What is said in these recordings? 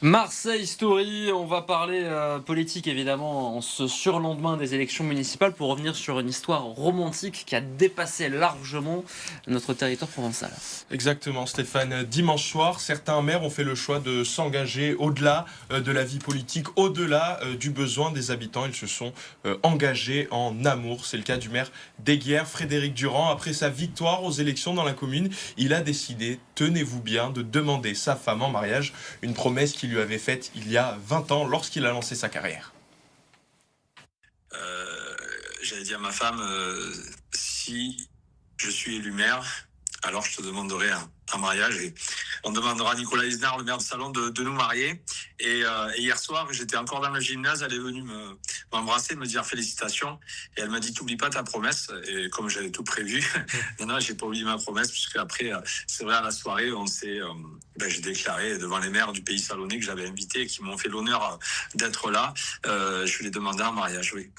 Marseille Story, on va parler politique évidemment en ce surlendemain des élections municipales pour revenir sur une histoire romantique qui a dépassé largement notre territoire provençal. Exactement, Stéphane. Dimanche soir, certains maires ont fait le choix de s'engager au-delà de la vie politique, au-delà du besoin des habitants. Ils se sont engagés en amour. C'est le cas du maire d'Eyguières, Frédéric Durand. Après sa victoire aux élections dans la commune, il a décidé, tenez-vous bien, de demander sa femme en mariage. Une promesse qu'il lui avait faite il y a 20 ans lorsqu'il a lancé sa carrière. J'avais dit à ma femme, si je suis élu maire, alors je te demanderai un mariage et on demandera à Nicolas Isnard, le maire de Salon, de nous marier. Et hier soir, j'étais encore dans le gymnase, elle est venue m'embrasser, me dire félicitations. Et elle m'a dit, t'oublies pas ta promesse. Et comme j'avais tout prévu, non, j'ai pas oublié ma promesse, puisque après, c'est vrai, à la soirée, j'ai déclaré devant les maires du pays salonnais que j'avais invité et qui m'ont fait l'honneur d'être là. Je lui ai demandé un mariage, oui.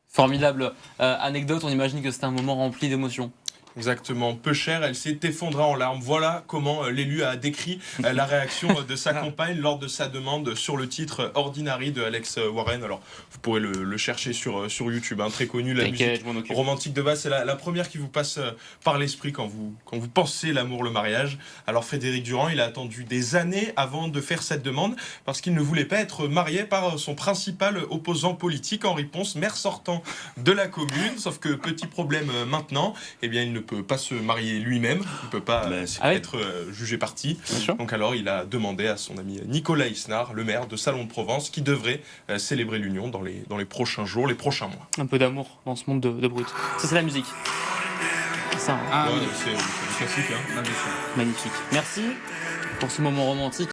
Formidable anecdote, on imagine que c'était un moment rempli d'émotions. Exactement, peu cher, elle s'est effondrée en larmes. Voilà comment l'élu a décrit la réaction de sa compagne lors de sa demande sur le titre Ordinary de Alex Warren. Alors, vous pourrez le chercher sur YouTube, hein, très connu, la musique romantique de base. C'est la première qui vous passe par l'esprit quand vous pensez l'amour, le mariage. Alors, Frédéric Durand, il a attendu des années avant de faire cette demande parce qu'il ne voulait pas être marié par son principal opposant politique, Henri Pons, maire sortant de la commune. Sauf que, petit problème maintenant, eh bien, il ne peut pas se marier lui-même, il ne peut pas être jugé parti. Donc alors il a demandé à son ami Nicolas Isnard, le maire de Salon de Provence, qui devrait célébrer l'union dans les prochains jours, les prochains mois. Un peu d'amour dans ce monde de brut. Ça c'est la musique. C'est ça. Hein. C'est classique. Hein. Magnifique. Merci pour ce moment romantique.